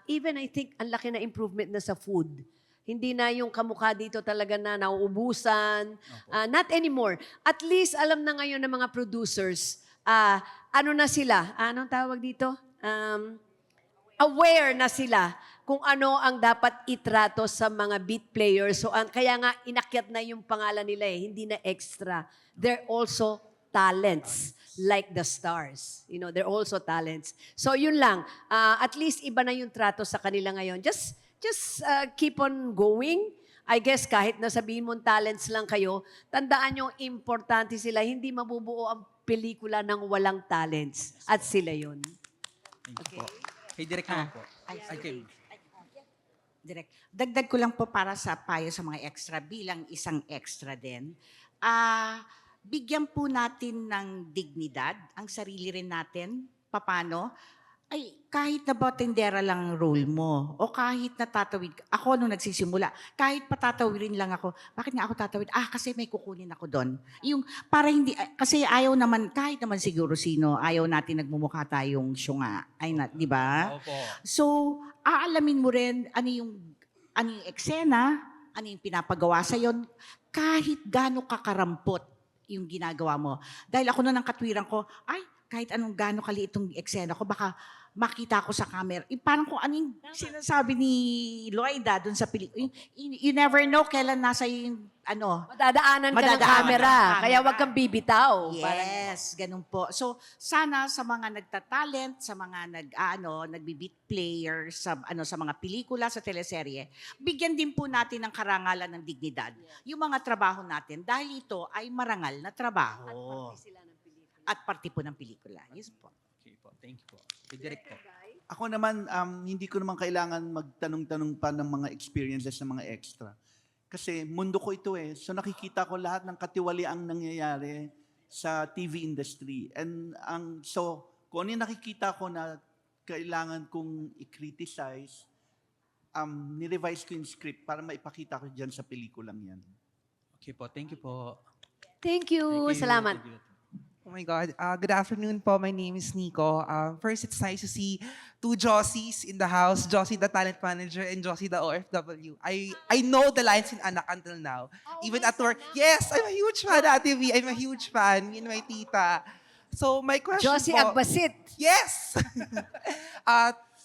Even I think, ang laki na improvement na sa food. Hindi na yung kamukha dito talaga na nauubusan. Not anymore. At least, alam na ngayon ng mga producers, ano na sila? Anong tawag dito? Aware na sila kung ano ang dapat itrato sa mga beat players. So, kaya nga, inakyat na yung pangalan nila hindi na extra. They're also talents, like the stars. You know, they're also talents. So, yun lang. At least, iba na yung trato sa kanila ngayon. Just keep on going. I guess kahit nasabihin mong talents lang kayo, tandaan nyo, importante sila. Hindi mabubuo ang pelikula ng walang talents. At sila yun. Thank you po. Kay Direk naman po. Okay. Direk, dagdag ko lang po para sa payo sa mga extra bilang isang extra din. Bigyan po natin ng dignidad ang sarili rin natin. Paano? Ay, kahit na batindera lang ang role mo, o kahit na tatawid, ako nung nagsisimula, kahit patatawirin lang ako, bakit nga ako tatawid? Kasi may kukunin ako doon. Yung, para hindi, kasi ayaw naman, kahit naman siguro sino, ayaw natin nagmumukha tayong syunga. Ay, di ba? Opo. So, aalamin mo rin ano yung eksena, ano yung pinapagawa sa yon, kahit gaano kakarampot yung ginagawa mo. Dahil ako na ng katwiran ko, kahit anong gaano kaliit itong eksena ko, baka makita ko sa camera. Parang kung ano yung sinasabi ni Loida doon sa pelikula. You never know kailan nasa yung Madadaanan ka ng Madadaanan ka camera, ng kaya camera. wag kang bibitaw. Parang- Yes, ganun po. So, sana sa mga nagtatalent, sa mga nagbi-beat players, sa mga pelikula, sa teleserye, bigyan din po natin ng karangalan ng dignidad. Yung mga trabaho natin, dahil ito ay marangal na trabaho. At parte po ng pelikula. Yes po. Okay po, thank you po. Kay Direk po. Ako naman, hindi ko naman kailangan magtanong-tanong pa ng mga experiences ng mga extra. Kasi mundo ko ito eh. So nakikita ko lahat ng katiwaliang nangyayari sa TV industry. And so kung ano yung nakikita ko na kailangan kong i-criticize, ni-revise ko yung script para maipakita ko dyan sa pelikulang yan. Okay po, thank you po. Thank you. Thank you. Salamat. Thank you. Oh my God. Good afternoon po. My name is Nico. First, it's nice to see two Jossies in the house. Josie, the talent manager, and Josie, the OFW. I know the lines in Anak until now. Even at work. Yes, I'm a huge fan, Ate V. I'm a huge fan. Me and my tita. So, my question Josie po. Agbasit. Yes!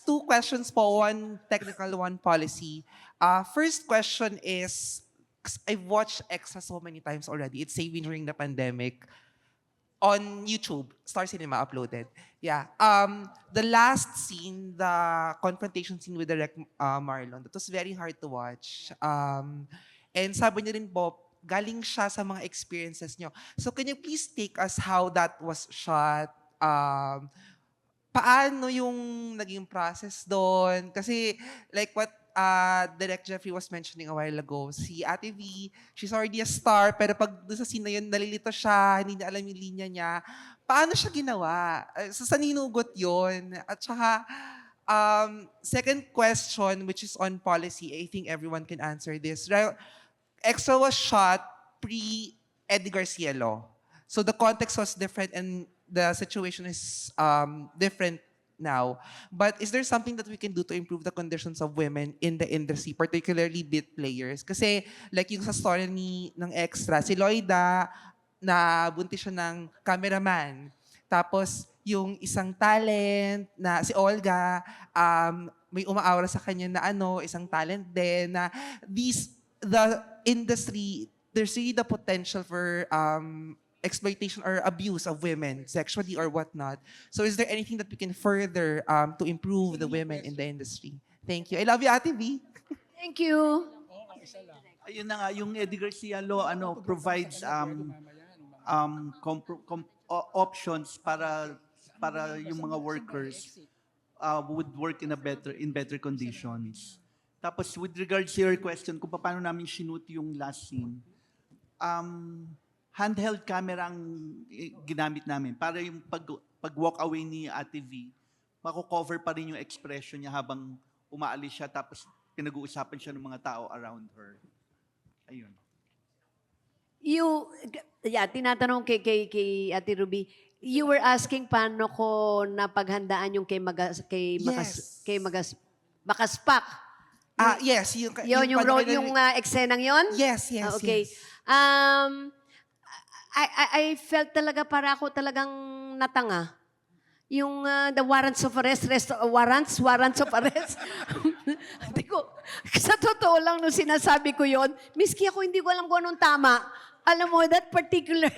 Two questions po. One technical, one policy. First question is, 'cause I've watched Extra so many times already. It's saving during the pandemic. On YouTube, Star Cinema uploaded. Yeah. The last scene, the confrontation scene with Direk Marlon, that was very hard to watch. And sabi niyo rin po, galing siya sa mga experiences niyo. So can you please take us how that was shot? Paano yung naging process doon? Kasi like what Direk Jeffrey was mentioning a while ago, si Ate V, she's already a star, pero pag doon sa scene na yun, nalilito siya, hindi niya alam yung linya niya. Paano siya ginawa? Saan hinugot yun? At saka, second question, which is on policy, I think everyone can answer this. Extra was shot pre-Eddie Garcia law. So the context was different and the situation is different now. But is there something that we can do to improve the conditions of women in the industry, particularly beat players? Kasi like yung sa story ng Extra, si Loida, na buntis siya ng cameraman. Tapos yung isang talent na si Olga, may umaawra sa kanya na isang talent din na the industry, there's really the potential for exploitation or abuse of women, sexually or whatnot. So is there anything that we can further to improve the women in the industry? Thank you. I love you, Ate V. Thank you. Ayun na nga, yung Eddie Garcia law provides options para yung mga workers would work in better conditions. Tapos with regards to your question kung paano namin shoot yung last scene, handheld camera ang ginamit namin para yung pag walk away ni Ate V, mako-cover pa rin yung expression niya habang umaalis siya tapos pinag-uusapan siya ng mga tao around her. Ayun. Tinatanong kay Ate Ruby, you were asking paano ko napaghandaan yung kay Makaspak. Yes. Yung role, yung eksenang yon? Yes. Okay. Yes. I felt talaga para ako talagang natanga. Yung the warrants of arrest, warrants of arrest. Hindi ko, sa totoo lang nung sinasabi ko yon, miski ako hindi ko alam kung anong tama. Alam mo, that particular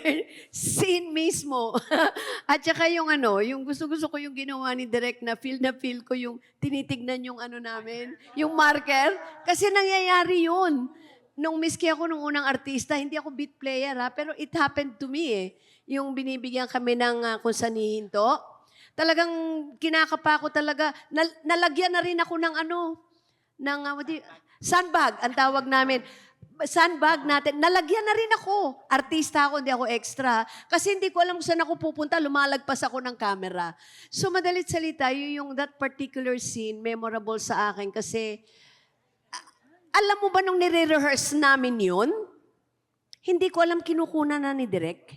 scene mismo. At saka yung yung gusto-gusto ko yung ginawa ni Direk na feel ko yung tinitignan yung namin, yung marker. Kasi nangyayari yun. Nung miski ako nung unang artista, hindi ako beat player pero it happened to me Yung binibigyan kami ng kung saan hihinto. Talagang kinakapa ko talaga. Nalagyan na rin ako ng sandbag, ang tawag namin. sandbag natin. Nalagyan na rin ako. Artista ako, hindi ako extra. Kasi hindi ko alam kung saan ako pupunta. Lumalagpas ako ng camera. So, madalit salita, yung that particular scene, memorable sa akin kasi, alam mo ba nung nire-rehearse namin yun? Hindi ko alam kinukunan na ni Direk.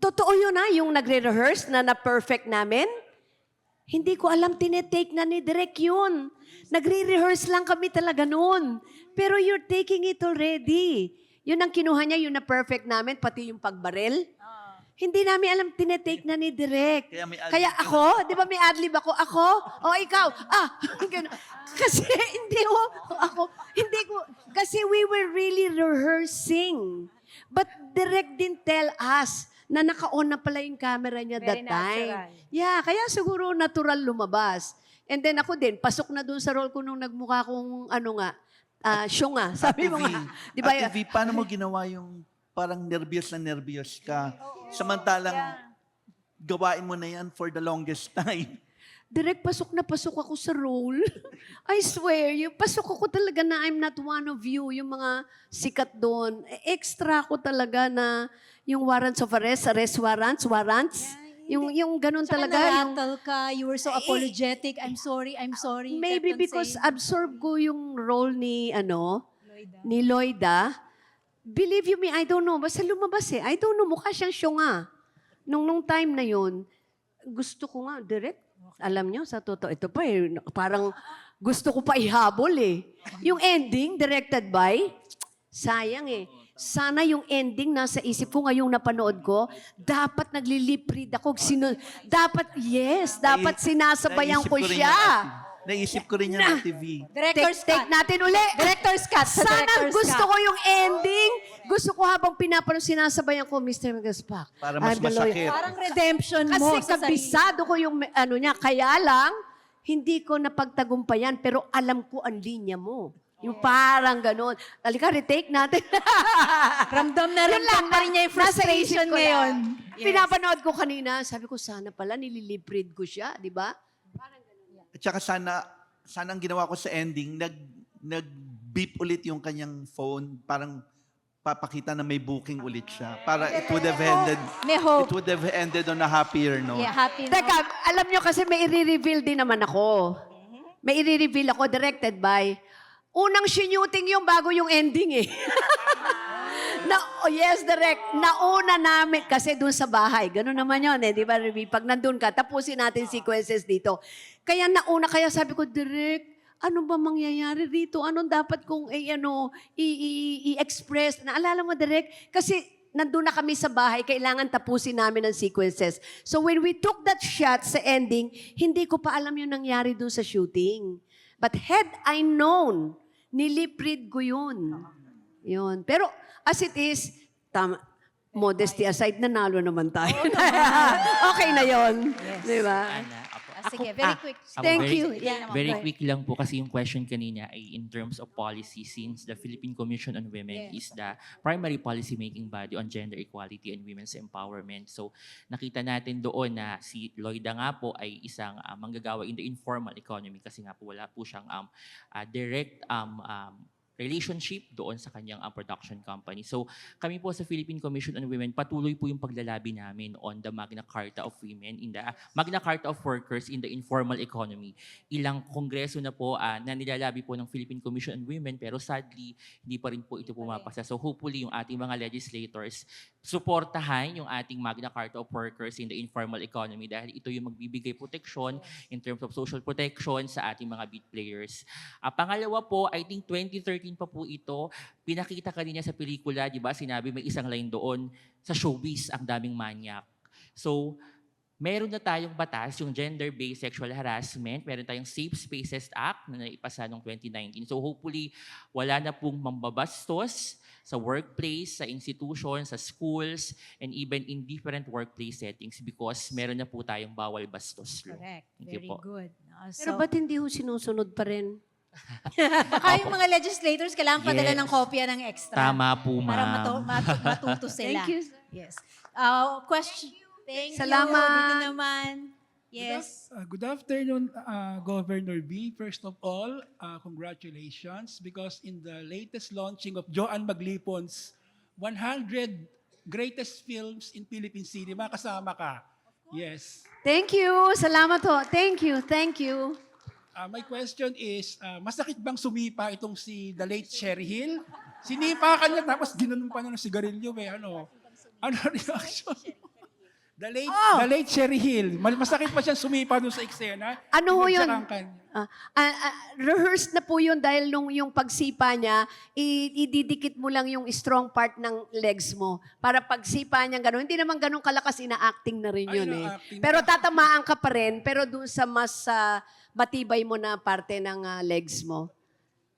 Totoo yun yung nagre-rehearse na perfect namin. Hindi ko alam tinetake na ni Direk yun. Nagre-rehearse lang kami talaga noon. Pero you're taking it already. Yun ang kinuha niya, yun na perfect namin, pati yung pagbarel. Hindi namin alam tinetake na ni Direk. Kaya may adlib Kaya ka. ako, di ba may adlib ako? Ako? O ikaw? Ganun. Kasi hindi ko, kasi we were really rehearsing. But Direk didn't tell us na naka-on na pala yung camera niya Very that time. natural. Yeah, kaya siguro natural lumabas. And then ako din, pasok na dun sa role ko nung nagmukha kong syunga. Sabi mo nga. Di ba? Ate V, paano mo ginawa yung parang nervyos na nervyos ka? Samantalang gawain mo na yan for the longest time. Direk, pasok na pasok ako sa role. I swear, yung pasok ako talaga na I'm not one of you. Yung mga sikat doon. Extra ko talaga na yung warrants of arrest warrants. Yung ganun Tsaka talaga. Yung, na-rattle ka, you were so apologetic. I'm sorry. maybe Kept on because saying, absorb ko yung role ni, Lloyda. ni Lloyda. Believe you me, I don't know. Basta lumabas I don't know, mukha siyang syunga. Nung time na yun, gusto ko nga, direct. Alam nyo, sa totoo, ito pa parang gusto ko pa ihabol Yung ending, directed by, sayang Sana yung ending nasa isip ko ngayong napanood ko, dapat nagli-lip read ako. Dapat sinasabayan Naisip ko rin siya. yan, Naisip ko rin yan, Ate V. Director's Take cut. natin uli. Director's cut. Sa Sana director's gusto cut. ko yung ending. Gusto ko habang pinapanood, sinasabayan ko, Mr. Magaspak. Para mas I'm the lawyer. masakit. Parang redemption mo Kasi sa sarili. kabisado ko yung niya. Kaya lang, hindi ko napagtagumpayan, pero alam ko ang linya mo. Yung parang ganun. Halika, retake natin. Ramdam na Yun lang, pa rin niya yung nasa frustration isip ko ngayon. lang. Pinapanood ko kanina, sabi ko, sana pala nililiprid ko siya, di ba? At saka sana ang ginawa ko sa ending, nag-beep ulit yung kanyang phone, parang papakita na may booking ulit siya. Para it would have ended, May hope. it would have ended on a happier note. Yeah, happy na. Teka, alam nyo kasi may i-reveal din naman ako. May i-reveal ako, directed by, unang shooting yung bago yung ending yes, direct. Nauna namin, kasi dun sa bahay, gano'n naman yun di ba, Ruby? Pag nandun ka, tapusin natin sequences dito. Kaya nauna, kaya sabi ko, direct, ano ba mangyayari dito? Anong dapat kong i-express? Naalala mo, direct? Kasi nandun na kami sa bahay, kailangan tapusin namin ang sequences. So when we took that shot sa ending, hindi ko pa alam yung nangyari dun sa shooting. But had I known, niliprid ko yun. Yun. Pero as it is, modesty aside, nanalo naman tayo. Okay na yun. Di ba? Ana, apo. Sige, very quick. Thank very- you. Yeah. Very quick lang po kasi yung question kanina ay in terms of policy since the Philippine Commission on Women is the primary policy-making body on gender equality and women's empowerment. So nakita natin doon na si Lloyda nga po ay isang manggagawa in the informal economy kasi nga po wala po siyang direct relationship doon sa kanyang production company. So kami po sa Philippine Commission on Women, patuloy po yung paglalabi namin on the Magna Carta of Women, in the Magna Carta of Workers in the informal economy. Ilang kongreso na po na nilalabi po ng Philippine Commission on Women pero sadly, hindi pa rin po ito pumapasa. So hopefully yung ating mga legislators suportahan yung ating Magna Carta of Workers in the informal economy dahil ito yung magbibigay protection in terms of social protection sa ating mga beat players. Pangalawa po, I think 2013 pa po ito, pinakita kanina sa pelikula, di ba, sinabi may isang line doon, sa showbiz, ang daming manyak. So, meron na tayong batas, yung Gender-Based Sexual Harassment, meron tayong Safe Spaces Act na naipasa noong 2019. So hopefully, wala na pong mambabastos sa workplace, sa institution, sa schools, and even in different workplace settings because meron na po tayong bawal bastos law. Correct. Thank you Very po. good. Pero ba't hindi ho sinusunod pa rin? Baka yung mga legislators kailangan padala Yes. ng kopya ng extra. Tama po, Para ma'am. matuto sila. Thank you. Yes. Question. Thank Salamat. you. Dito naman. Yes. Good afternoon, Governor B. First of all, congratulations because in the latest launching of Joanne Maglipon's 100 Greatest Films in Philippine Cinema, kasama ka. Yes. Thank you. Salamat ho. Thank you. Thank you. My question is, masakit bang sumipa itong si the late Sherry Hill? Sinipa ka niya tapos ginanon pa niya ng sigarilyo. Ano reaction? The late Sherry Hill. Masakit pa siya sumipa doon sa eksena. Ano ho yun? Pinagsakan ka niya. Rehearsed na po yun dahil nung yung pagsipa niya, ididikit mo lang yung strong part ng legs mo para pagsipa niya gano'n. Hindi naman gano'n kalakas, ina-acting na rin Ay, yun ina-acting Pero na. tatamaan ka pa rin, pero doon sa mas matibay mo na parte ng legs mo.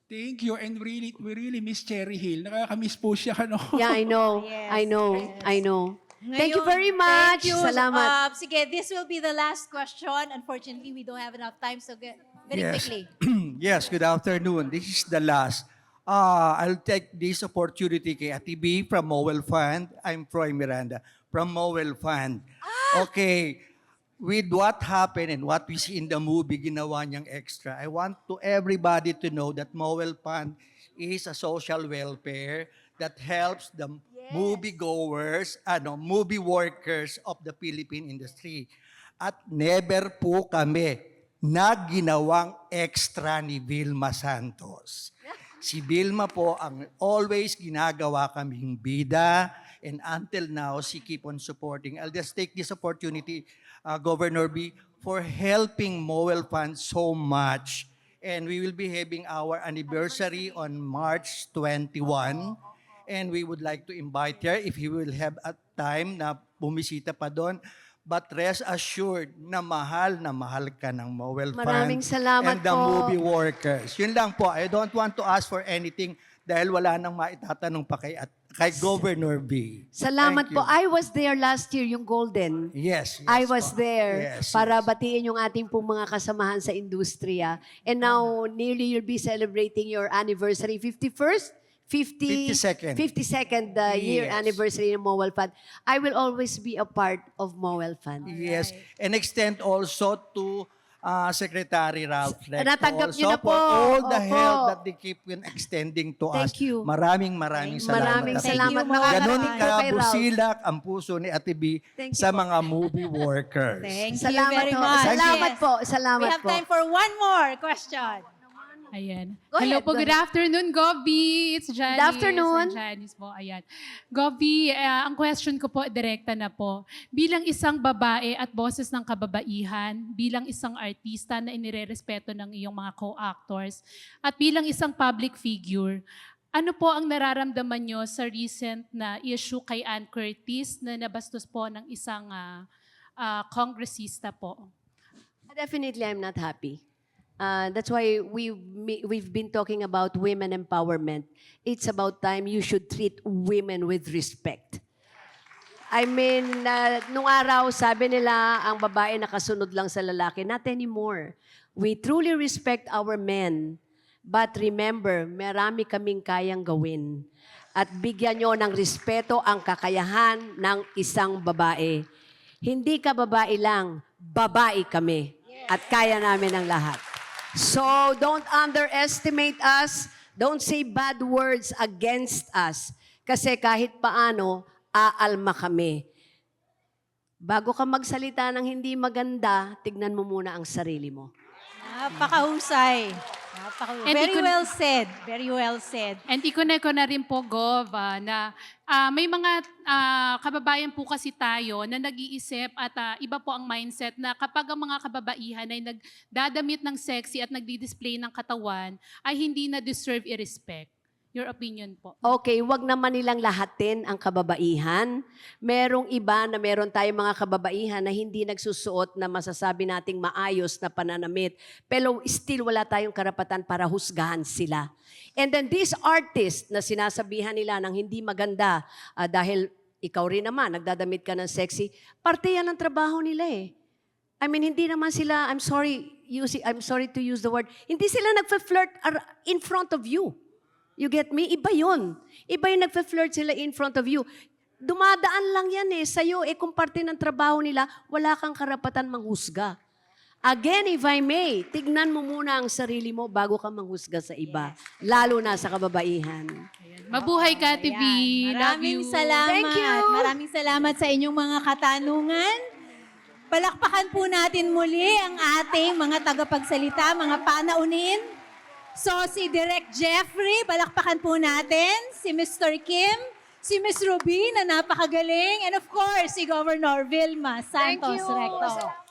Thank you and we really miss Cherry Hill. Nakaka-miss po siya. Ano? Yeah, I know. Yes, I know. yes. I know. Thank you Ngayon, very much. Thank you. Salamat. Sige, this will be the last question. Unfortunately, we don't have enough time, so very quickly. Yes, good afternoon. This is the last. I'll take this opportunity kay Ate B from Mowel Fund. I'm Troy Miranda from Mowel Fund. Okay, with what happened and what we see in the movie, ginawa niyang extra, I want to everybody to know that Mowel Fund is a social welfare that helps the moviegoers, movie workers of the Philippine industry. At never po kami na ginawang extra ni Vilma Santos. Si Vilma po ang always ginagawa kaming bida and until now, she keep on supporting. I'll just take this opportunity, Governor B, for helping Mowel Fund so much. And we will be having our anniversary on March 21. And we would like to invite her if he will have a time na bumisita pa doon. But rest assured na mahal ka ng Mowel Fund Maraming salamat and the po. movie workers. Yun lang po. I don't want to ask for anything dahil wala nang maitatanong pa kay Governor B. Salamat Thank po. you. I was there last year, yung Golden. Yes. I was there Yes, para yes. batiin yung ating pong mga kasamahan sa industriya. And now, nearly you'll be celebrating your anniversary, 51st? 52nd. 52nd year Yes. anniversary ng Mowel Fund. I will always be a part of Mowel Fund. Yes. And extend also to Secretary Ralph Recto Natanggap niyo also na po. for all the Opo. help that they keep on extending to us. Thank you. Maraming salamat. Maraming Ate B. salamat. Thank you, Makakarating Ganon po kay Ralph. kabusilak ang puso ni Ate B Thank you sa po. mga movie workers. Thank you Salamat very po. much. Salamat Yes. po. Salamat We have po. time for one more question. Ayan. Go Hello ahead, po, go good afternoon, Gobi. It's Janice. Good afternoon. Janice po, ayan. Gobi, ang question ko po, direkta na po. Bilang isang babae at boses ng kababaihan, bilang isang artista na inirerespeto ng iyong mga co-actors, at bilang isang public figure, ano po ang nararamdaman nyo sa recent na issue kay Ann Curtis na nabastos po ng isang congressista po? Definitely, I'm not happy. That's why we've been talking about women empowerment. It's about time you should treat women with respect. I mean, nung araw, sabi nila, ang babae nakasunod lang sa lalaki. Not anymore. We truly respect our men. But remember, marami kaming kayang gawin. At bigyan nyo ng respeto ang kakayahan ng isang babae. Hindi ka babae lang, babae kami. At kaya namin ang lahat. So, don't underestimate us. Don't say bad words against us. Kasi kahit paano, aalma kami. Bago ka magsalita ng hindi maganda, tignan mo muna ang sarili mo. Napakahusay. And Very ikon- well said. Very well said. And i-connect ko na rin po, Gov, na may mga kababayan po kasi tayo na nag-iisip at iba po ang mindset na kapag ang mga kababaihan ay nagdadamit ng sexy at nagdi-display ng katawan, ay hindi na deserve i-respect. Your opinion po. Okay, wag naman nilang lahatin ang kababaihan. Merong iba na meron tayong mga kababaihan na hindi nagsusuot na masasabi nating maayos na pananamit. Pero still wala tayong karapatan para husgahan sila. And then these artists na sinasabihan nila ng hindi maganda dahil ikaw rin naman, nagdadamit ka ng sexy, parte yan ng trabaho nila eh. I mean, hindi naman sila, I'm sorry to use the word, hindi sila nagfe-flirt in front of you. You get me? Iba yun. Iba yung nagfe-flirt sila in front of you. Dumadaan lang yan eh. Sa'yo, kung parte ng trabaho nila, wala kang karapatan manghusga. Again, if I may, tignan mo muna ang sarili mo bago ka manghusga sa iba. Lalo na sa kababaihan. Mabuhay ka, TV. Ayan. Love Maraming you. salamat. Thank you. Maraming salamat sa inyong mga katanungan. Palakpakan po natin muli ang ating mga tagapagsalita, mga panaunin. So, si Direk Jeffrey, palakpakan po natin. Si Mr. Kim, si Ms. Ruby na napakagaling. And of course, si Governor Vilma Santos Recto.